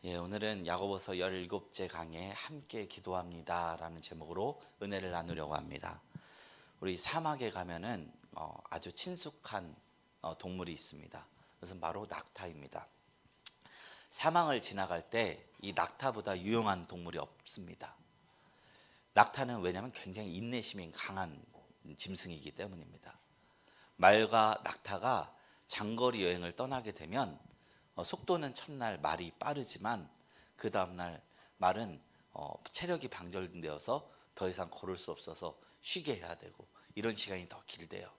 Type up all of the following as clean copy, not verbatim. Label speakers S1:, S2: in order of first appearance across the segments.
S1: 오늘은 야고보서 17째 강에 함께 기도합니다라는 제목으로 은혜를 나누려고 합니다. 우리 사막에 가면은 아주 친숙한 동물이 있습니다. 그것은 바로 낙타입니다. 사막을 지나갈 때 이 낙타보다 유용한 동물이 없습니다. 낙타는 왜냐하면 굉장히 인내심이 강한 짐승이기 때문입니다. 말과 낙타가 장거리 여행을 떠나게 되면 속도는 첫날 말이 빠르지만 그 다음날 말은 체력이 방전되어서 더 이상 걸을 수 없어서 쉬게 해야 되고 이런 시간이 더 길대요.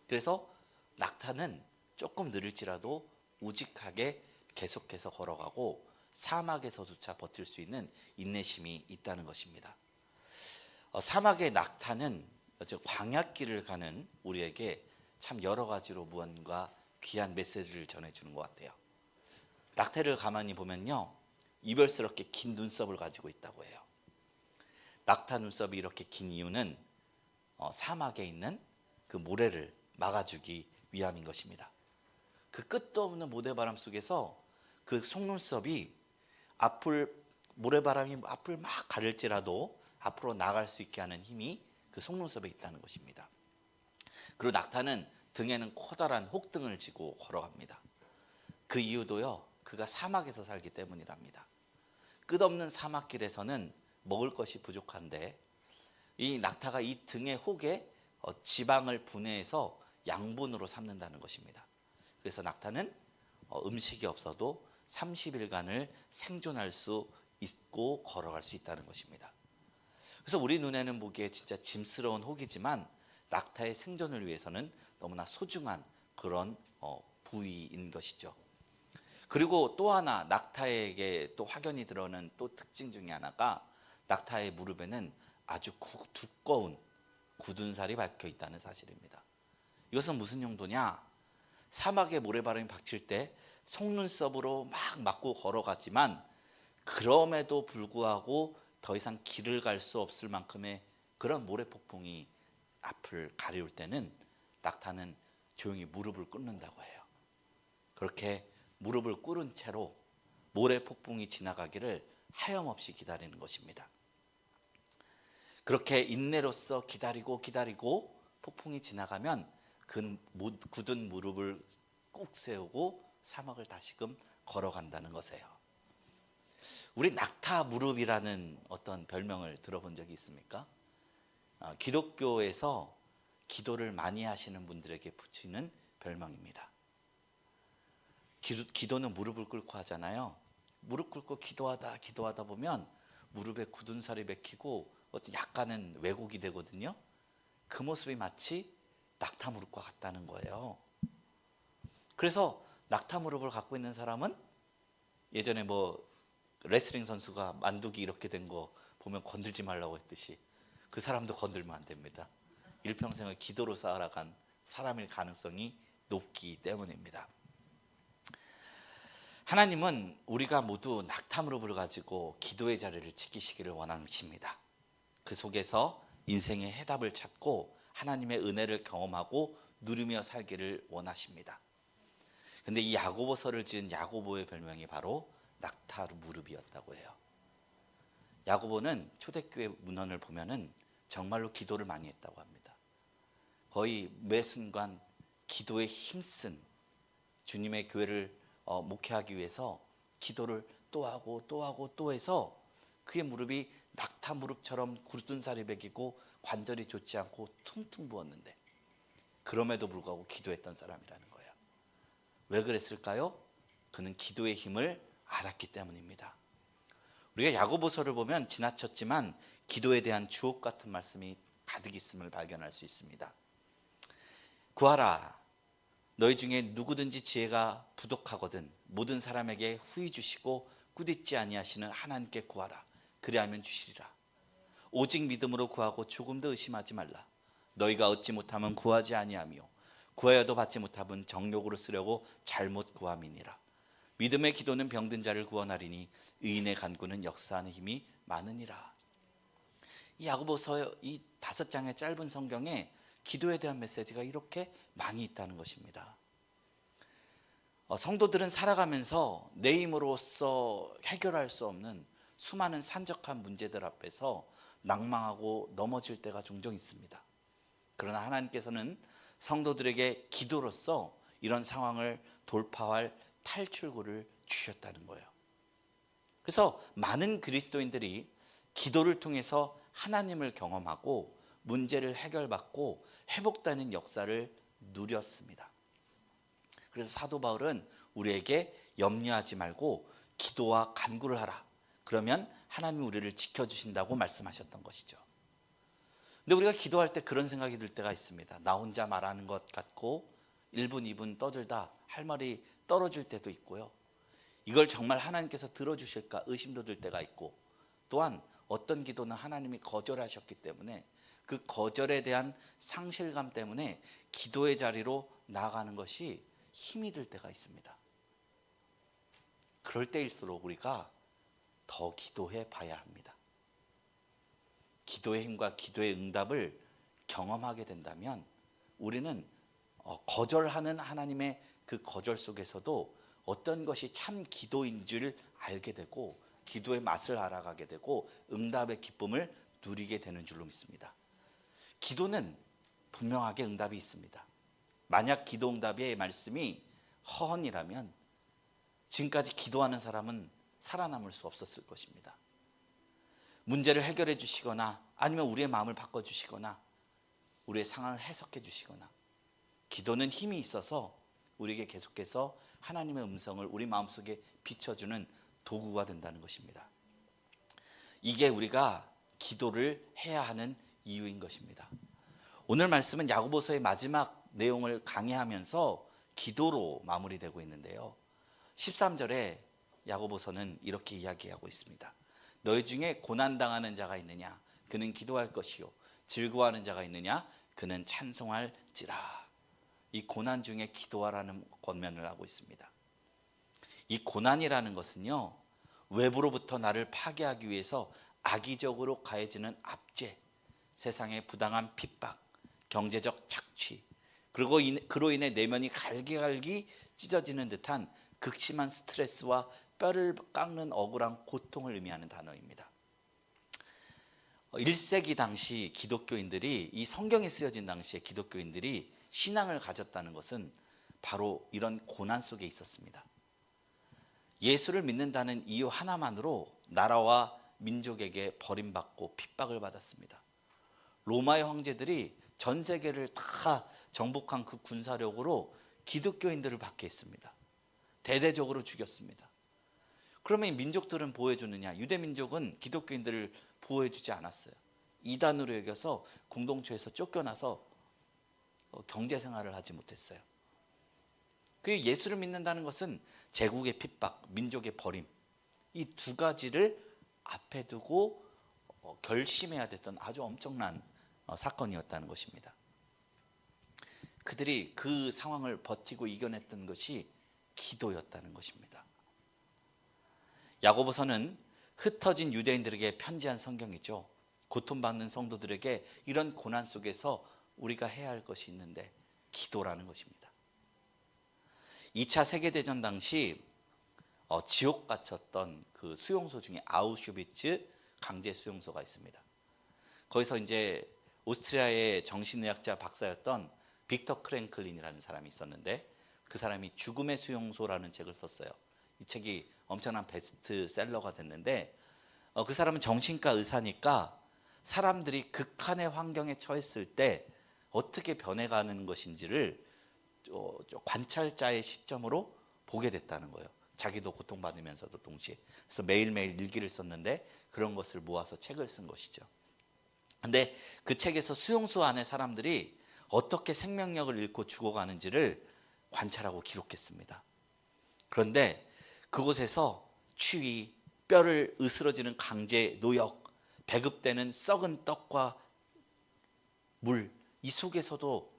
S1: 그래서 낙타는 조금 느릴지라도 우직하게 계속해서 걸어가고 사막에서조차 버틸 수 있는 인내심이 있다는 것입니다. 사막의 낙타는 광야길을 가는 우리에게 참 여러 가지로 무언가 귀한 메시지를 전해주는 것 같아요. 낙타를 가만히 보면요, 이별스럽게 긴 눈썹을 가지고 있다고 해요. 낙타 눈썹이 이렇게 긴 이유는 사막에 있는 그 모래를 막아주기 위함인 것입니다. 그 끝도 없는 모래바람 속에서 그 속눈썹이 모래바람이 앞을 막 가릴지라도 앞으로 나갈 수 있게 하는 힘이 그 속눈썹에 있다는 것입니다. 그리고 낙타는 등에는 커다란 혹등을 지고 걸어갑니다. 그 이유도요, 그가 사막에서 살기 때문이랍니다. 끝없는 사막길에서는 먹을 것이 부족한데 이 낙타가 이 등의 혹에 지방을 분해해서 양분으로 삼는다는 것입니다. 그래서 낙타는 음식이 없어도 30일간을 생존할 수 있고 걸어갈 수 있다는 것입니다. 그래서 우리 눈에는 보기에 진짜 짐스러운 혹이지만 낙타의 생존을 위해서는 너무나 소중한 그런 부위인 것이죠. 그리고 또 하나 낙타에게 또 확연히 드러나는 또 특징 중에 하나가 낙타의 무릎에는 아주 두꺼운 굳은 살이 박혀 있다는 사실입니다. 이것은 무슨 용도냐? 사막에 모래바람이 박칠 때 속눈썹으로 막 맞고 걸어가지만 그럼에도 불구하고 더 이상 길을 갈 수 없을 만큼의 그런 모래폭풍이 앞을 가리울 때는 낙타는 조용히 무릎을 꿇는다고 해요. 그렇게 무릎을 꿇은 채로 모래폭풍이 지나가기를 하염없이 기다리는 것입니다. 그렇게 인내로써 기다리고 폭풍이 지나가면 그 굳은 무릎을 꾹 세우고 사막을 다시금 걸어간다는 것이에요. 우리 낙타 무릎이라는 어떤 별명을 들어본 적이 있습니까? 기독교에서 기도를 많이 하시는 분들에게 붙이는 별명입니다. 기도는 무릎을 꿇고 하잖아요. 무릎 꿇고 기도하다 보면 무릎에 굳은 살이 박히고 어떤 약간은 왜곡이 되거든요. 그 모습이 마치 낙타 무릎과 같다는 거예요. 그래서 낙타 무릎을 갖고 있는 사람은 예전에 레슬링 선수가 만두기 이렇게 된 거 보면 건들지 말라고 했듯이 그 사람도 건들면 안 됩니다. 일평생을 기도로 살아간 사람일 가능성이 높기 때문입니다. 하나님은 우리가 모두 낙타 무릎을 가지고 기도의 자리를 지키시기를 원하십니다. 그 속에서 인생의 해답을 찾고 하나님의 은혜를 경험하고 누리며 살기를 원하십니다. 근데 이 야고보서를 지은 야고보의 별명이 바로 낙타 무릎이었다고 해요. 야고보는 초대교회 문헌을 보면은 정말로 기도를 많이 했다고 합니다. 거의 매 순간 기도에 힘쓴 주님의 교회를 목회하기 위해서 기도를 또 하고 해서 그의 무릎이 낙타 무릎처럼 굳은 살이 배기고 관절이 좋지 않고 퉁퉁 부었는데 그럼에도 불구하고 기도했던 사람이라는 거예요. 왜 그랬을까요? 그는 기도의 힘을 알았기 때문입니다. 우리가 야고보서를 보면 지나쳤지만 기도에 대한 주옥 같은 말씀이 가득 있음을 발견할 수 있습니다. 구하라. 너희 중에 누구든지 지혜가 부족하거든 모든 사람에게 후히 주시고 꾸짖지 아니하시는 하나님께 구하라. 그리하면 주시리라. 오직 믿음으로 구하고 조금도 의심하지 말라. 너희가 얻지 못하면 구하지 아니하며 구하여도 받지 못하면 정욕으로 쓰려고 잘못 구함이니라. 믿음의 기도는 병든 자를 구원하리니 의인의 간구는 역사하는 힘이 많으니라. 이 야고보서 이 5장의 짧은 성경에 기도에 대한 메시지가 이렇게 많이 있다는 것입니다. 성도들은 살아가면서 내 힘으로써 해결할 수 없는 수많은 산적한 문제들 앞에서 낭망하고 넘어질 때가 종종 있습니다. 그러나 하나님께서는 성도들에게 기도로서 이런 상황을 돌파할 탈출구를 주셨다는 거예요. 그래서 많은 그리스도인들이 기도를 통해서 하나님을 경험하고 문제를 해결받고 회복되는 역사를 누렸습니다. 그래서 사도 바울은 우리에게 염려하지 말고 기도와 간구를 하라. 그러면 하나님이 우리를 지켜주신다고 말씀하셨던 것이죠. 근데 우리가 기도할 때 그런 생각이 들 때가 있습니다. 나 혼자 말하는 것 같고 1분 2분 떠들다 할 말이 떨어질 때도 있고요. 이걸 정말 하나님께서 들어주실까 의심도 들 때가 있고, 또한 어떤 기도는 하나님이 거절하셨기 때문에 그 거절에 대한 상실감 때문에 기도의 자리로 나아가는 것이 힘이 들 때가 있습니다. 그럴 때일수록 우리가 더 기도해 봐야 합니다. 기도의 힘과 기도의 응답을 경험하게 된다면 우리는 거절하는 하나님의 그 거절 속에서도 어떤 것이 참 기도인 줄 알게 되고 기도의 맛을 알아가게 되고 응답의 기쁨을 누리게 되는 줄로 믿습니다. 기도는 분명하게 응답이 있습니다. 만약 기도 응답의 말씀이 허언이라면 지금까지 기도하는 사람은 살아남을 수 없었을 것입니다. 문제를 해결해 주시거나 아니면 우리의 마음을 바꿔주시거나 우리의 상황을 해석해 주시거나, 기도는 힘이 있어서 우리에게 계속해서 하나님의 음성을 우리 마음속에 비춰주는 도구가 된다는 것입니다. 이게 우리가 기도를 해야 하는 이유인 것입니다. 오늘 말씀은 야고보서의 마지막 내용을 강의하면서 기도로 마무리되고 있는데요. 13절에 야고보서는 이렇게 이야기하고 있습니다. 너희 중에 고난당하는 자가 있느냐? 그는 기도할 것이요. 즐거워하는 자가 있느냐? 그는 찬송할지라. 이 고난 중에 기도하라는 권면을 하고 있습니다. 이 고난이라는 것은요, 외부로부터 나를 파괴하기 위해서 악의적으로 가해지는 압제, 세상의 부당한 핍박, 경제적 착취, 그리고 그로 인해 내면이 갈기갈기 찢어지는 듯한 극심한 스트레스와 뼈를 깎는 억울한 고통을 의미하는 단어입니다. 1세기 당시 기독교인들이, 이 성경이 쓰여진 당시에 기독교인들이 신앙을 가졌다는 것은 바로 이런 고난 속에 있었습니다. 예수를 믿는다는 이유 하나만으로 나라와 민족에게 버림받고 핍박을 받았습니다. 로마의 황제들이 전 세계를 다 정복한 그 군사력으로 기독교인들을 박해했습니다. 대대적으로 죽였습니다. 그러면 이 민족들은 보호해주느냐? 유대민족은 기독교인들을 보호해주지 않았어요. 이단으로 여겨서 공동체에서 쫓겨나서 경제생활을 하지 못했어요. 그 예수를 믿는다는 것은 제국의 핍박, 민족의 버림, 이 두 가지를 앞에 두고 결심해야 됐던 아주 엄청난 사건이었다는 것입니다. 그들이 그 상황을 버티고 이겨냈던 것이 기도였다는 것입니다. 야고보서는 흩어진 유대인들에게 편지한 성경이죠. 고통받는 성도들에게 이런 고난 속에서 우리가 해야 할 것이 있는데 기도라는 것입니다. 2차 세계대전 당시 지옥 갇혔던 그 수용소 중에 아우슈비츠 강제 수용소가 있습니다. 거기서 이제 오스트리아의 정신의학자 박사였던 빅터 크랭클린이라는 사람이 있었는데, 그 사람이 죽음의 수용소라는 책을 썼어요. 이 책이 엄청난 베스트셀러가 됐는데, 그 사람은 정신과 의사니까 사람들이 극한의 환경에 처했을 때 어떻게 변해가는 것인지를 관찰자의 시점으로 보게 됐다는 거예요. 자기도 고통받으면서도 동시에. 그래서 매일매일 일기를 썼는데 그런 것을 모아서 책을 쓴 것이죠. 근데 그 책에서 수용소 안에 사람들이 어떻게 생명력을 잃고 죽어가는지를 관찰하고 기록했습니다. 그런데 그곳에서 추위, 뼈를 으스러지는 강제 노역, 배급되는 썩은 떡과 물, 이 속에서도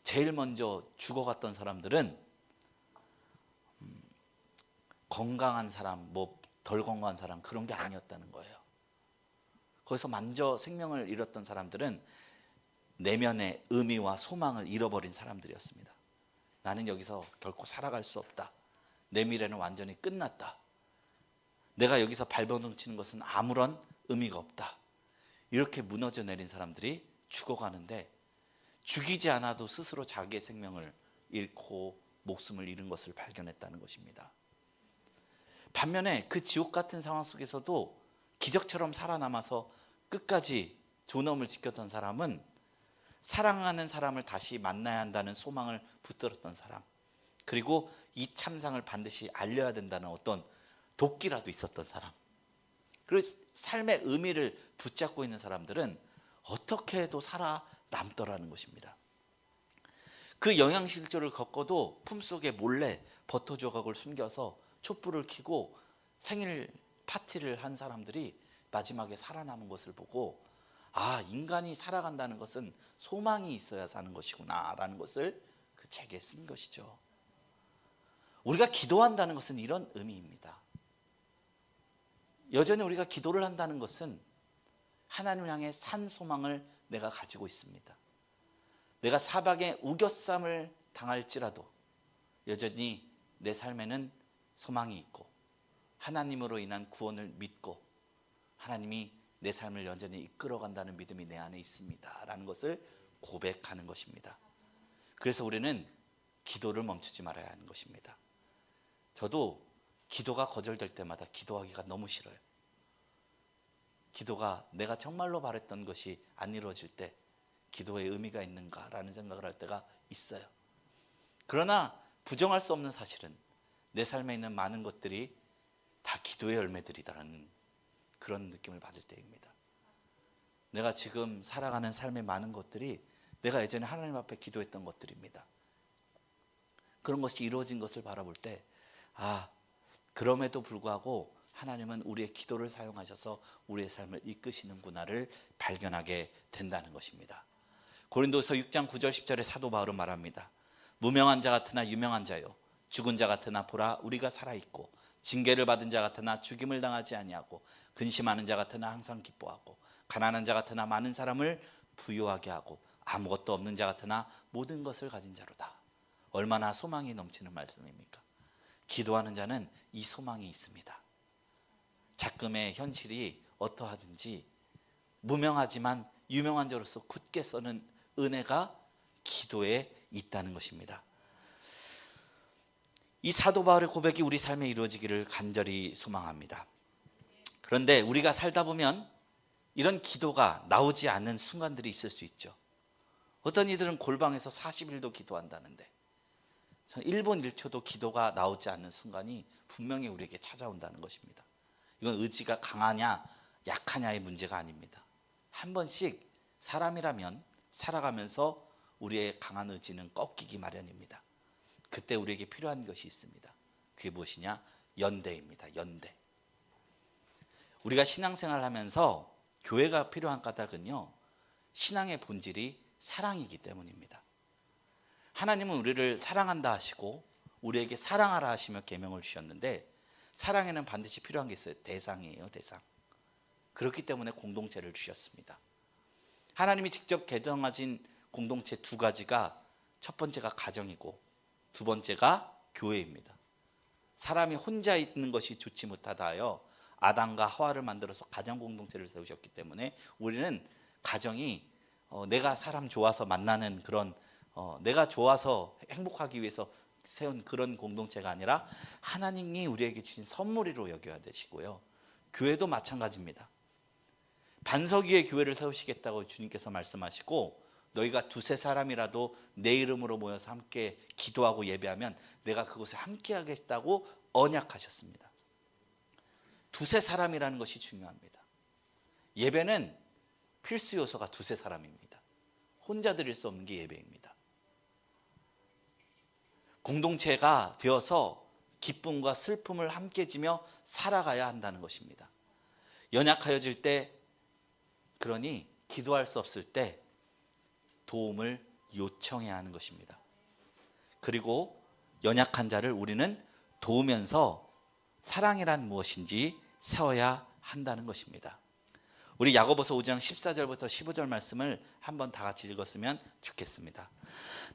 S1: 제일 먼저 죽어갔던 사람들은 건강한 사람, 덜 건강한 사람, 그런 게 아니었다는 거예요. 거기서 먼저 생명을 잃었던 사람들은 내면의 의미와 소망을 잃어버린 사람들이었습니다. 나는 여기서 결코 살아갈 수 없다. 내 미래는 완전히 끝났다. 내가 여기서 발버둥 치는 것은 아무런 의미가 없다. 이렇게 무너져 내린 사람들이 죽어가는데 죽이지 않아도 스스로 자기의 생명을 잃고 목숨을 잃은 것을 발견했다는 것입니다. 반면에 그 지옥 같은 상황 속에서도 기적처럼 살아남아서 끝까지 존엄을 지켰던 사람은 사랑하는 사람을 다시 만나야 한다는 소망을 붙들었던 사람, 그리고 이 참상을 반드시 알려야 된다는 어떤 도끼라도 있었던 사람, 그리고 삶의 의미를 붙잡고 있는 사람들은 어떻게 해도 살아남더라는 것입니다. 그 영양실조를 겪어도 품속에 몰래 버터 조각을 숨겨서 촛불을 켜고 생일 파티를 한 사람들이 마지막에 살아남은 것을 보고, 아, 인간이 살아간다는 것은 소망이 있어야 사는 것이구나 라는 것을 그 책에 쓴 것이죠. 우리가 기도한다는 것은 이런 의미입니다. 여전히 우리가 기도를 한다는 것은 하나님을 향해 산 소망을 내가 가지고 있습니다. 내가 사방에 우겨쌈을 당할지라도 여전히 내 삶에는 소망이 있고 하나님으로 인한 구원을 믿고 하나님이 내 삶을 여전히 이끌어간다는 믿음이 내 안에 있습니다 라는 것을 고백하는 것입니다. 그래서 우리는 기도를 멈추지 말아야 하는 것입니다. 저도 기도가 거절될 때마다 기도하기가 너무 싫어요. 기도가 내가 정말로 바랬던 것이 안 이루어질 때 기도의 의미가 있는가라는 생각을 할 때가 있어요. 그러나 부정할 수 없는 사실은 내 삶에 있는 많은 것들이 다 기도의 열매들이다라는 그런 느낌을 받을 때입니다. 내가 지금 살아가는 삶의 많은 것들이 내가 예전에 하나님 앞에 기도했던 것들입니다. 그런 것이 이루어진 것을 바라볼 때, 아, 그럼에도 불구하고 하나님은 우리의 기도를 사용하셔서 우리의 삶을 이끄시는구나를 발견하게 된다는 것입니다. 고린도서 6장 9절 10절에 사도 바울은 말합니다. 무명한 자 같으나 유명한 자요, 죽은 자 같으나 보라 우리가 살아있고, 징계를 받은 자 같으나 죽임을 당하지 아니하고, 근심하는 자 같으나 항상 기뻐하고, 가난한 자 같으나 많은 사람을 부유하게 하고, 아무것도 없는 자 같으나 모든 것을 가진 자로다. 얼마나 소망이 넘치는 말씀입니까? 기도하는 자는 이 소망이 있습니다. 작금의 현실이 어떠하든지 무명하지만 유명한 자로서 굳게 서는 은혜가 기도에 있다는 것입니다. 이 사도 바울의 고백이 우리 삶에 이루어지기를 간절히 소망합니다. 그런데 우리가 살다 보면 이런 기도가 나오지 않는 순간들이 있을 수 있죠. 어떤 이들은 골방에서 40일도 기도한다는데, 전 1분 1초도 기도가 나오지 않는 순간이 분명히 우리에게 찾아온다는 것입니다. 이건 의지가 강하냐 약하냐의 문제가 아닙니다. 한 번씩 사람이라면 살아가면서 우리의 강한 의지는 꺾이기 마련입니다. 그때 우리에게 필요한 것이 있습니다. 그게 무엇이냐? 연대입니다. 연대. 우리가 신앙생활을 하면서 교회가 필요한 까닭은요, 신앙의 본질이 사랑이기 때문입니다. 하나님은 우리를 사랑한다 하시고 우리에게 사랑하라 하시며 계명을 주셨는데, 사랑에는 반드시 필요한 게 있어요. 대상이에요. 대상. 그렇기 때문에 공동체를 주셨습니다. 하나님이 직접 개정하신 공동체 두 가지가, 첫 번째가 가정이고 두 번째가 교회입니다. 사람이 혼자 있는 것이 좋지 못하다 하여 아담과 하와를 만들어서 가정 공동체를 세우셨기 때문에 우리는 가정이 내가 사람 좋아서 만나는 그런 내가 좋아서 행복하기 위해서 세운 그런 공동체가 아니라 하나님이 우리에게 주신 선물이로 여겨야 되시고요. 교회도 마찬가지입니다. 반석 위에 교회를 세우시겠다고 주님께서 말씀하시고, 너희가 두세 사람이라도 내 이름으로 모여서 함께 기도하고 예배하면 내가 그곳에 함께 하겠다고 언약하셨습니다. 두세 사람이라는 것이 중요합니다. 예배는 필수 요소가 두세 사람입니다. 혼자 드릴 수 없는 게 예배입니다. 공동체가 되어서 기쁨과 슬픔을 함께 지며 살아가야 한다는 것입니다. 연약하여질 때, 그러니 기도할 수 없을 때 도움을 요청해야 하는 것입니다. 그리고 연약한 자를 우리는 도우면서 사랑이란 무엇인지 세워야 한다는 것입니다. 우리 야고보서 5장 14절부터 15절 말씀을 한번 다 같이 읽었으면 좋겠습니다.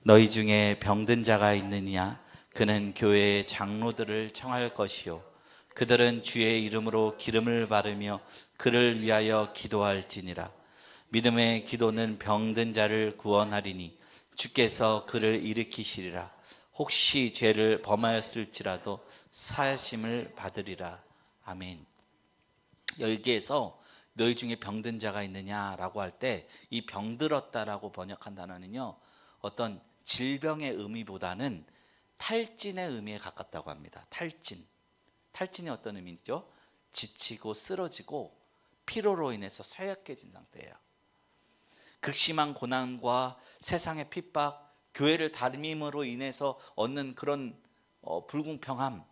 S1: 너희 중에 병든 자가 있느냐? 그는 교회의 장로들을 청할 것이요 그들은 주의 이름으로 기름을 바르며 그를 위하여 기도할지니라. 믿음의 기도는 병든 자를 구원하리니 주께서 그를 일으키시리라. 혹시 죄를 범하였을지라도 사하심을 받으리라. 아멘. 여기에서 너희 중에 병든 자가 있느냐라고 할 때 이 병들었다라고 번역한 단어는요, 어떤 질병의 의미보다는 탈진의 의미에 가깝다고 합니다. 탈진이 어떤 의미죠? 지치고 쓰러지고 피로로 인해서 쇠약해진 상태예요. 극심한 고난과 세상의 핍박, 교회를 다름으로 인해서 얻는 그런 불공평함,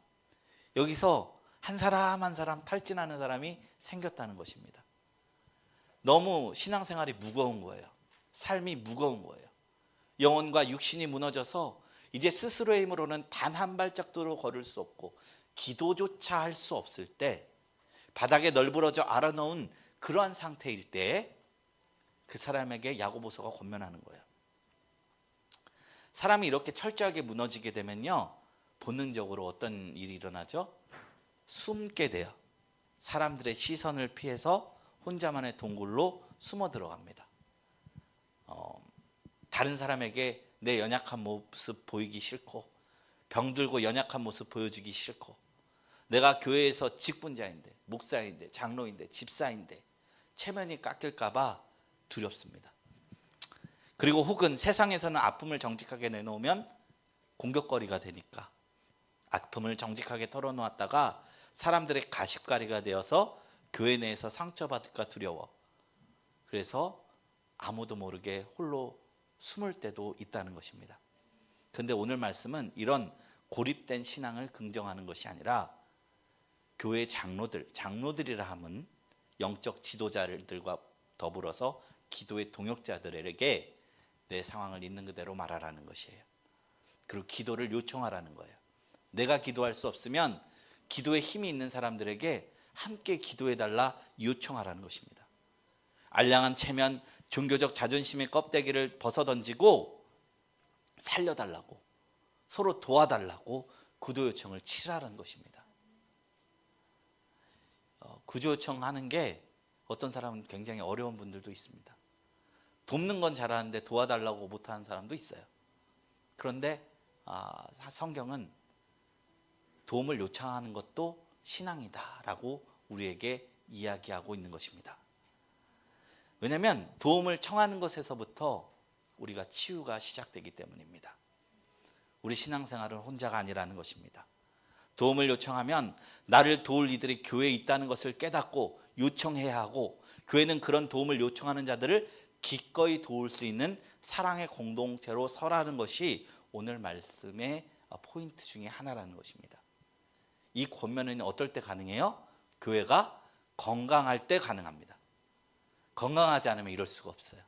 S1: 여기서 한 사람 한 사람 탈진하는 사람이 생겼다는 것입니다. 너무 신앙생활이 무거운 거예요. 삶이 무거운 거예요. 영혼과 육신이 무너져서 이제 스스로의 힘으로는 단 한 발짝도 걸을 수 없고 기도조차 할 수 없을 때, 바닥에 널브러져 알아놓은 그러한 상태일 때 그 사람에게 야고보서가 권면하는 거예요. 사람이 이렇게 철저하게 무너지게 되면요, 본능적으로 어떤 일이 일어나죠? 숨게 돼요. 사람들의 시선을 피해서 혼자만의 동굴로 숨어 들어갑니다. 다른 사람에게 내 연약한 모습 보이기 싫고, 병들고 연약한 모습 보여주기 싫고, 내가 교회에서 직분자인데, 목사인데, 장로인데, 집사인데 체면이 깎일까 봐 두렵습니다. 그리고 혹은 세상에서는 아픔을 정직하게 내놓으면 공격거리가 되니까 아픔을 정직하게 털어놓았다가 사람들의 가십거리가 되어서 교회 내에서 상처받을까 두려워. 그래서 아무도 모르게 홀로 숨을 때도 있다는 것입니다. 그런데 오늘 말씀은 이런 고립된 신앙을 긍정하는 것이 아니라 교회 장로들이라 함은 영적 지도자들과 더불어서 기도의 동역자들에게 내 상황을 있는 그대로 말하라는 것이에요. 그리고 기도를 요청하라는 거예요. 내가 기도할 수 없으면 기도에 힘이 있는 사람들에게 함께 기도해달라 요청하라는 것입니다. 알량한 체면, 종교적 자존심의 껍데기를 벗어던지고 살려달라고, 서로 도와달라고 구조 요청을 치라는 것입니다. 구조 요청하는 게 어떤 사람은 굉장히 어려운 분들도 있습니다. 돕는 건 잘하는데 도와달라고 못하는 사람도 있어요. 그런데 성경은 도움을 요청하는 것도 신앙이다라고 우리에게 이야기하고 있는 것입니다. 왜냐하면 도움을 청하는 것에서부터 우리가 치유가 시작되기 때문입니다. 우리 신앙생활은 혼자가 아니라는 것입니다. 도움을 요청하면 나를 도울 이들이 교회에 있다는 것을 깨닫고 요청해야 하고, 교회는 그런 도움을 요청하는 자들을 기꺼이 도울 수 있는 사랑의 공동체로 서라는 것이 오늘 말씀의 포인트 중에 하나라는 것입니다. 이 권면은 어떨 때 가능해요? 교회가 건강할 때 가능합니다. 건강하지 않으면 이럴 수가 없어요.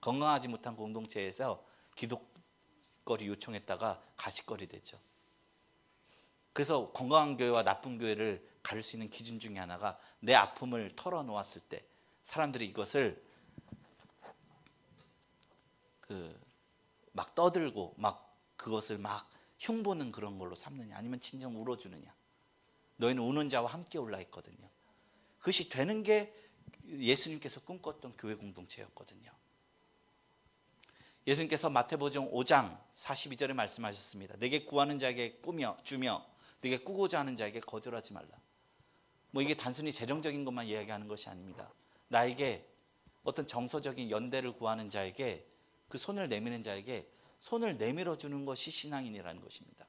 S1: 건강하지 못한 공동체에서 기도거리 요청했다가 가십거리 되죠. 그래서 건강한 교회와 나쁜 교회를 가릴 수 있는 기준 중에 하나가, 내 아픔을 털어놓았을 때 사람들이 이것을 막 떠들고 막 그것을 막 흉보는 그런 걸로 삼느냐, 아니면 진정 울어주느냐. 너희는 우는 자와 함께 올라 있거든요. 그것이 되는 게 예수님께서 꿈꿨던 교회 공동체였거든요. 예수님께서 마태복음 5장 42절에 말씀하셨습니다. 내게 구하는 자에게 주며 내게 꾸고자 하는 자에게 거절하지 말라. 이게 단순히 재정적인 것만 이야기하는 것이 아닙니다. 나에게 어떤 정서적인 연대를 구하는 자에게, 그 손을 내미는 자에게 손을 내밀어 주는 것이 신앙인이라는 것입니다.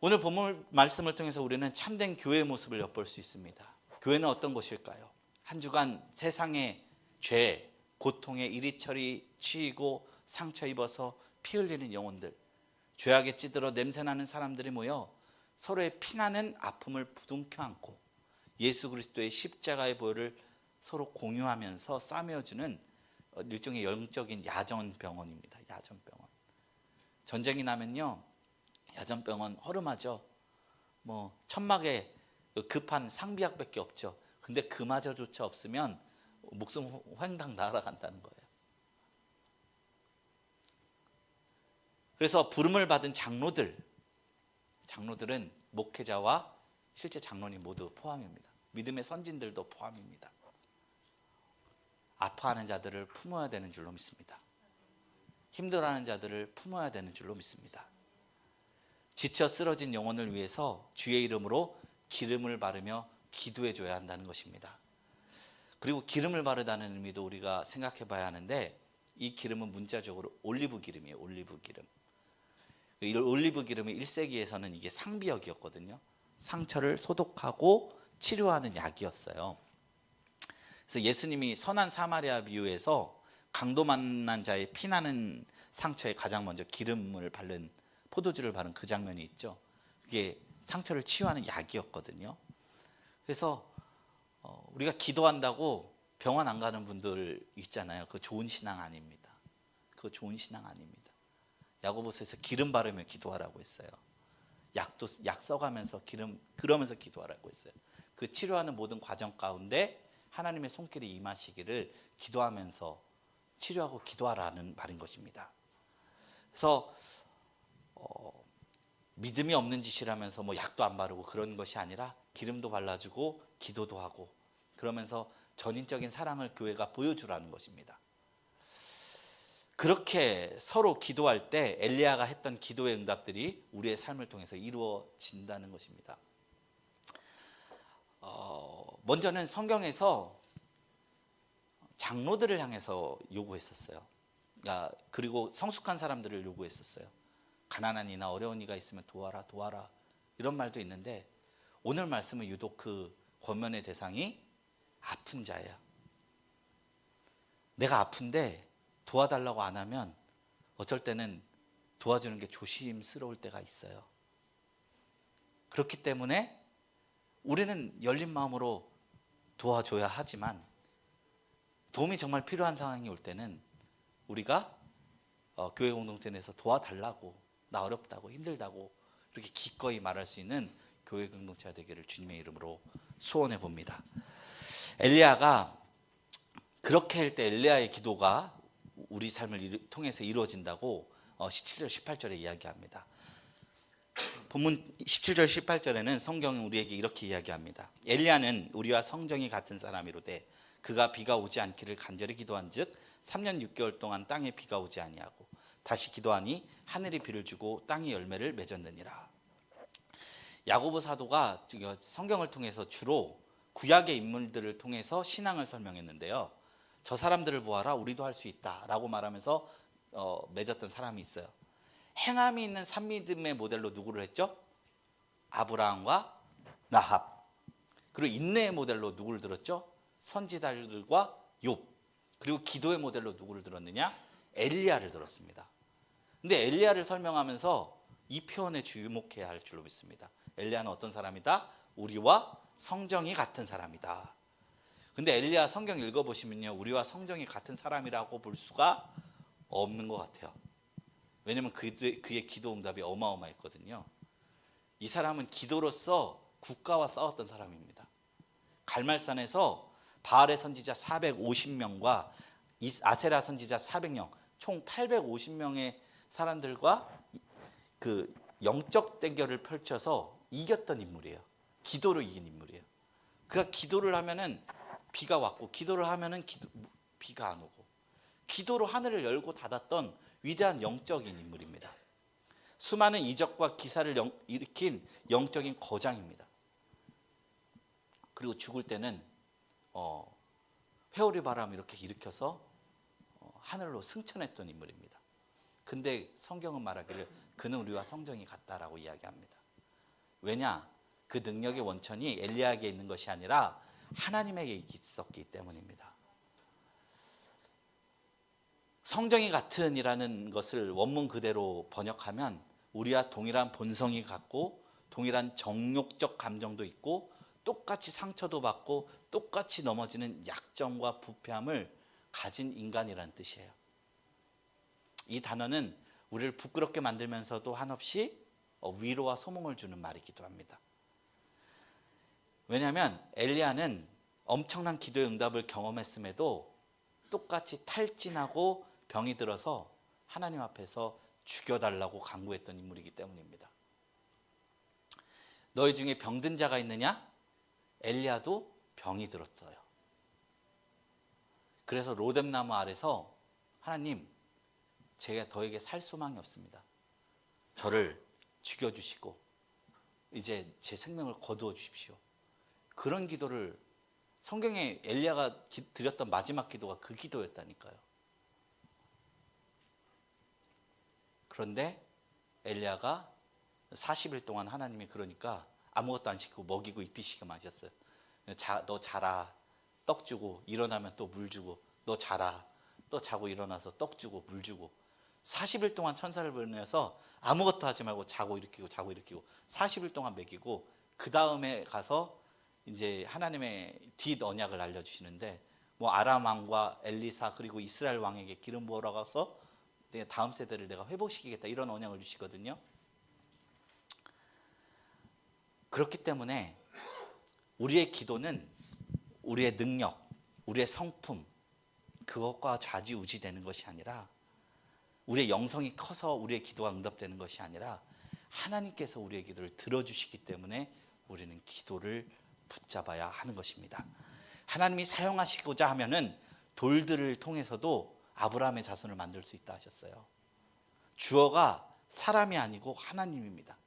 S1: 오늘 본문 말씀을 통해서 우리는 참된 교회의 모습을 엿볼 수 있습니다. 교회는 어떤 곳일까요? 한 주간 세상의 죄, 고통에 이리저리 치이고 상처 입어서 피 흘리는 영혼들, 죄악에 찌들어 냄새나는 사람들이 모여 서로의 피나는 아픔을 부둥켜 안고 예수 그리스도의 십자가의 보혈을 서로 공유하면서 싸매어주는 일종의 영적인 야전병원입니다. 야전병원. 전쟁이 나면요, 야전병원 허름하죠. 천막에 급한 상비약밖에 없죠. 근데 그마저조차 없으면 목숨 횡당 날아간다는 거예요. 그래서 부름을 받은 장로들은 목회자와 실제 장로님 모두 포함입니다. 믿음의 선진들도 포함입니다. 아파하는 자들을 품어야 되는 줄로 믿습니다. 힘들어하는 자들을 품어야 되는 줄로 믿습니다. 지쳐 쓰러진 영혼을 위해서 주의 이름으로 기름을 바르며 기도해 줘야 한다는 것입니다. 그리고 기름을 바르다는 의미도 우리가 생각해 봐야 하는데, 이 기름은 문자적으로 올리브 기름이에요. 올리브 기름. 이 올리브 기름이 1세기에서는 이게 상비약이었거든요. 상처를 소독하고 치료하는 약이었어요. 그래서 예수님이 선한 사마리아 비유에서 강도 만난 자의 피나는 상처에 가장 먼저 기름을 바른, 포도주를 바른 그 장면이 있죠. 그게 상처를 치유하는 약이었거든요. 그래서 우리가 기도한다고 병원 안 가는 분들 있잖아요. 그거 좋은 신앙 아닙니다. 그거 좋은 신앙 아닙니다. 야고보서에서 기름 바르며 기도하라고 했어요. 약 써가면서 그러면서 기도하라고 했어요. 그 치료하는 모든 과정 가운데 하나님의 손길이 임하시기를 기도하면서 치료하고 기도하라는 말인 것입니다. 그래서 믿음이 없는 짓이라면서 뭐 약도 안 바르고 그런 것이 아니라 기름도 발라주고 기도도 하고, 그러면서 전인적인 사랑을 교회가 보여주라는 것입니다. 그렇게 서로 기도할 때 엘리야가 했던 기도의 응답들이 우리의 삶을 통해서 이루어진다는 것입니다. 먼저는 성경에서 장로들을 향해서 요구했었어요. 그리고 성숙한 사람들을 요구했었어요. 가난한 이나 어려운 이가 있으면 도와라, 도와라, 이런 말도 있는데, 오늘 말씀은 유독 그 권면의 대상이 아픈 자예요. 내가 아픈데 도와달라고 안 하면 어쩔 때는 도와주는 게 조심스러울 때가 있어요. 그렇기 때문에 우리는 열린 마음으로 도와줘야 하지만, 도움이 정말 필요한 상황이 올 때는 우리가 교회 공동체 내에서 도와달라고, 나 어렵다고, 힘들다고 이렇게 기꺼이 말할 수 있는 교회 공동체가 되기를 주님의 이름으로 소원해 봅니다. 엘리야가 그렇게 할 때 엘리야의 기도가 우리 삶을 통해서 이루어진다고 17절 18절에 이야기합니다. 본문 17절 18절에는 성경은 우리에게 이렇게 이야기합니다. 엘리야는 우리와 성정이 같은 사람이로되 그가 비가 오지 않기를 간절히 기도한즉 3년 6개월 동안 땅에 비가 오지 아니하고 다시 기도하니 하늘이 비를 주고 땅이 열매를 맺었느니라. 야고보 사도가 성경을 통해서 주로 구약의 인물들을 통해서 신앙을 설명했는데요. 저 사람들을 보아라, 우리도 할 수 있다라고 말하면서 맺었던 사람이 있어요. 행함이 있는 산믿음의 모델로 누구를 했죠? 아브라함과 라합. 그리고 인내의 모델로 누구를 들었죠? 선지자들과 욥. 그리고 기도의 모델로 누구를 들었느냐? 엘리야를 들었습니다. 근데 엘리야를 설명하면서 이 표현에 주목해야 할 줄로 믿습니다. 엘리야는 어떤 사람이다? 우리와 성정이 같은 사람이다. 근데 엘리야 성경 읽어보시면요, 우리와 성정이 같은 사람이라고 볼 수가 없는 것 같아요. 왜냐하면 그의 기도 응답이 어마어마했거든요. 이 사람은 기도로서 국가와 싸웠던 사람입니다. 갈멜산에서 바알의 선지자 450명과 아세라 선지자 400명, 총 850명의 사람들과 그 영적 대결을 펼쳐서 이겼던 인물이에요. 기도로 이긴 인물이에요. 그가 기도를 하면은 비가 왔고, 기도를 하면은 비가 안 오고, 기도로 하늘을 열고 닫았던 위대한 영적인 인물입니다. 수많은 이적과 기사를 일으킨 영적인 거장입니다. 그리고 죽을 때는 회오리 바람 이렇게 일으켜서 하늘로 승천했던 인물입니다. 근데 성경은 말하기를 그는 우리와 성정이 같다라고 이야기합니다. 왜냐? 그 능력의 원천이 엘리야에게 있는 것이 아니라 하나님에게 있었기 때문입니다. 성정이 같은이라는 것을 원문 그대로 번역하면 우리와 동일한 본성이 갖고 동일한 정욕적 감정도 있고 똑같이 상처도 받고 똑같이 넘어지는 약점과 부패함을 가진 인간이라는 뜻이에요. 이 단어는 우리를 부끄럽게 만들면서도 한없이 위로와 소망을 주는 말이기도 합니다. 왜냐하면 엘리야는 엄청난 기도의 응답을 경험했음에도 똑같이 탈진하고 병이 들어서 하나님 앞에서 죽여달라고 간구했던 인물이기 때문입니다. 너희 중에 병든 자가 있느냐? 엘리야도 병이 들었어요. 그래서 로뎀나무 아래서 하나님, 제가 너에게 살 소망이 없습니다. 저를 죽여주시고 이제 제 생명을 거두어 주십시오. 그런 기도를, 성경에 엘리야가 드렸던 마지막 기도가 그 기도였다니까요. 그런데 엘리야가 40일 동안 하나님이 그러니까 아무것도 안 시키고 먹이고 입히시게만 하셨어요. 너 자라, 떡 주고, 일어나면 또 물 주고, 너 자라, 또 자고 일어나서 떡 주고 물 주고, 40일 동안 천사를 보내서 아무것도 하지 말고 자고 일으키고 자고 일으키고 40일 동안 먹이고, 그 다음에 가서 이제 하나님의 뒷 언약을 알려주시는데, 뭐 아람 왕과 엘리사 그리고 이스라엘 왕에게 기름 부으러 가서 다음 세대를 내가 회복시키겠다, 이런 언약을 주시거든요. 그렇기 때문에 우리의 기도는 우리의 능력, 우리의 성품, 그것과 좌지우지되는 것이 아니라, 우리의 영성이 커서 우리의 기도가 응답되는 것이 아니라, 하나님께서 우리의 기도를 들어주시기 때문에 우리는 기도를 붙잡아야 하는 것입니다. 하나님이 사용하시고자 하면은 돌들을 통해서도 아브라함의 자손을 만들 수 있다 하셨어요. 주어가 사람이 아니고 하나님입니다.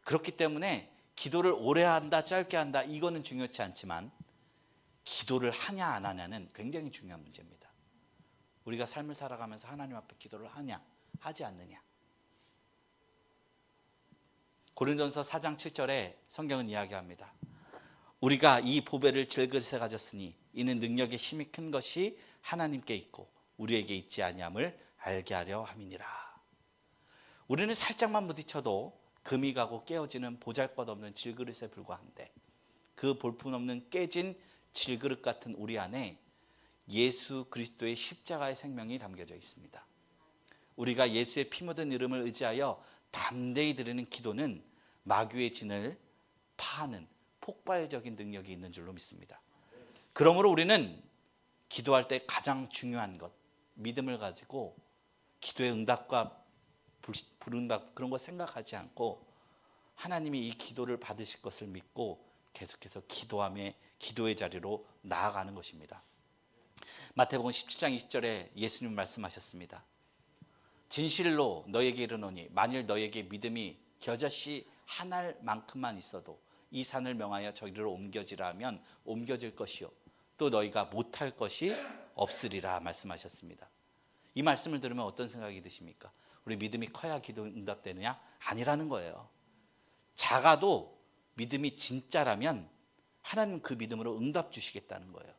S1: 그렇기 때문에 기도를 오래 한다 짧게 한다 이거는 중요치 않지만, 기도를 하냐 안 하냐는 굉장히 중요한 문제입니다. 우리가 삶을 살아가면서 하나님 앞에 기도를 하냐 하지 않느냐. 고린도전서 4장 7절에 성경은 이야기합니다. 우리가 이 보배를 질그릇에 가졌으니 이는 능력의 힘이 큰 것이 하나님께 있고 우리에게 있지 아니함을 알게 하려 함이니라. 우리는 살짝만 부딪혀도 금이 가고 깨어지는 보잘것없는 질그릇에 불과한데, 그 볼품없는 깨진 질그릇 같은 우리 안에 예수 그리스도의 십자가의 생명이 담겨져 있습니다. 우리가 예수의 피 묻은 이름을 의지하여 담대히 드리는 기도는 마귀의 진을 파하는 폭발적인 능력이 있는 줄로 믿습니다. 그러므로 우리는 기도할 때 가장 중요한 것, 믿음을 가지고 기도의 응답과 불응답 그런 거 생각하지 않고, 하나님이 이 기도를 받으실 것을 믿고 계속해서 기도의 자리로 나아가는 것입니다. 마태복음 17장 20절에 예수님 말씀하셨습니다. 진실로 너에게 이르노니 만일 너에게 믿음이 겨자씨 한 알만큼만 있어도 이 산을 명하여 저리로 옮겨지라 하면 옮겨질 것이요 또 너희가 못할 것이 없으리라 말씀하셨습니다. 이 말씀을 들으면 어떤 생각이 드십니까? 우리 믿음이 커야 기도 응답되느냐? 아니라는 거예요. 작아도 믿음이 진짜라면 하나님 그 믿음으로 응답 주시겠다는 거예요.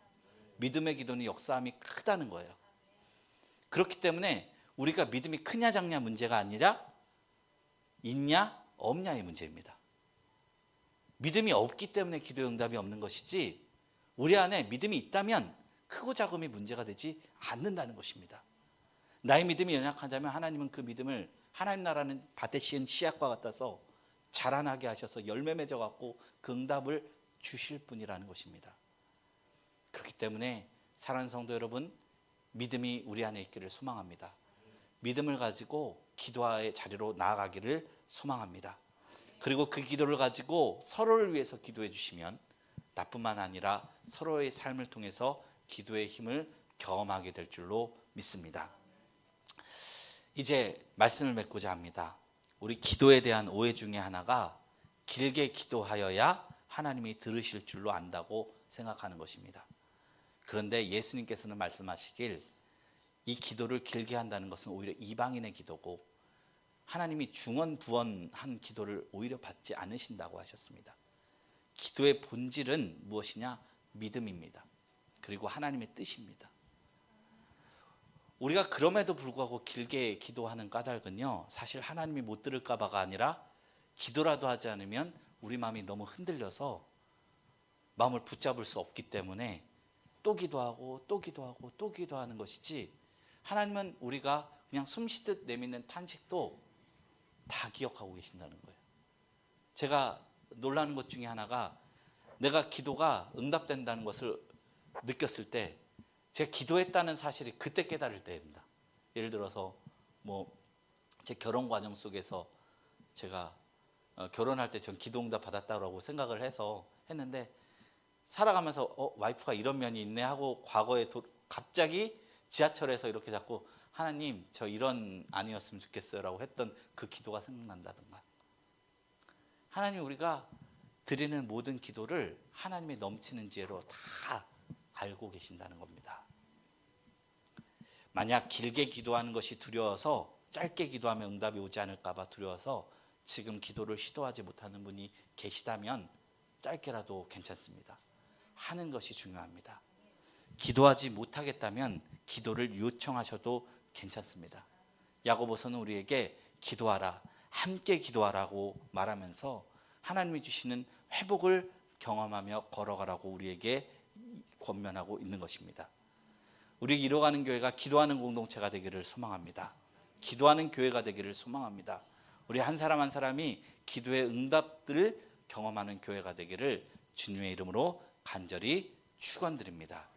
S1: 믿음의 기도는 역사함이 크다는 거예요. 그렇기 때문에 우리가 믿음이 크냐 작냐 문제가 아니라 있냐 없냐의 문제입니다. 믿음이 없기 때문에 기도 응답이 없는 것이지, 우리 안에 믿음이 있다면 크고 작음이 문제가 되지 않는다는 것입니다. 나의 믿음이 연약하다면 하나님은 그 믿음을, 하나님 나라는 밭에 씌은 씨앗과 같아서 자라나게 하셔서 열매 맺어 갖고 그 응답을 주실 분이라는 것입니다. 그렇기 때문에 사랑하는 성도 여러분, 믿음이 우리 안에 있기를 소망합니다. 믿음을 가지고 기도의 자리로 나아가기를 소망합니다. 그리고 그 기도를 가지고 서로를 위해서 기도해 주시면 나뿐만 아니라 서로의 삶을 통해서 기도의 힘을 경험하게 될 줄로 믿습니다. 이제 말씀을 맺고자 합니다. 우리 기도에 대한 오해 중에 하나가 길게 기도하여야 하나님이 들으실 줄로 안다고 생각하는 것입니다. 그런데 예수님께서는 말씀하시길, 이 기도를 길게 한다는 것은 오히려 이방인의 기도고 하나님이 중언부언한 기도를 오히려 받지 않으신다고 하셨습니다. 기도의 본질은 무엇이냐? 믿음입니다. 그리고 하나님의 뜻입니다. 우리가 그럼에도 불구하고 길게 기도하는 까닭은요, 사실 하나님이 못 들을까 봐가 아니라 기도라도 하지 않으면 우리 마음이 너무 흔들려서 마음을 붙잡을 수 없기 때문에 또 기도하고 또 기도하고 또 기도하는 것이지, 하나님은 우리가 그냥 숨쉬듯 내뱉는 탄식도 다 기억하고 계신다는 거예요. 제가 놀라는 것 중에 하나가, 내가 기도가 응답된다는 것을 느꼈을 때 제가 기도했다는 사실이 그때 깨달을 때입니다. 예를 들어서 뭐 제 결혼 과정 속에서 제가 결혼할 때 전 기도응답 받았다고 생각을 해서 했는데, 살아가면서 와이프가 이런 면이 있네 하고 과거에 갑자기 지하철에서 이렇게 자꾸 하나님 저 이런 아니었으면 좋겠어요 라고 했던 그 기도가 생각난다든가, 하나님 우리가 드리는 모든 기도를 하나님의 넘치는 지혜로 다 알고 계신다는 겁니다. 만약 길게 기도하는 것이 두려워서 짧게 기도하면 응답이 오지 않을까 봐 두려워서 지금 기도를 시도하지 못하는 분이 계시다면 짧게라도 괜찮습니다. 하는 것이 중요합니다. 기도하지 못하겠다면 기도를 요청하셔도 괜찮습니다. 야고보서는 우리에게 기도하라, 함께 기도하라고 말하면서 하나님이 주시는 회복을 경험하며 걸어가라고 우리에게 권면하고 있는 것입니다. 우리 이뤄가는 교회가 기도하는 공동체가 되기를 소망합니다. 기도하는 교회가 되기를 소망합니다. 우리 한 사람 한 사람이 기도의 응답들을 경험하는 교회가 되기를 주님의 이름으로 간절히 축원드립니다.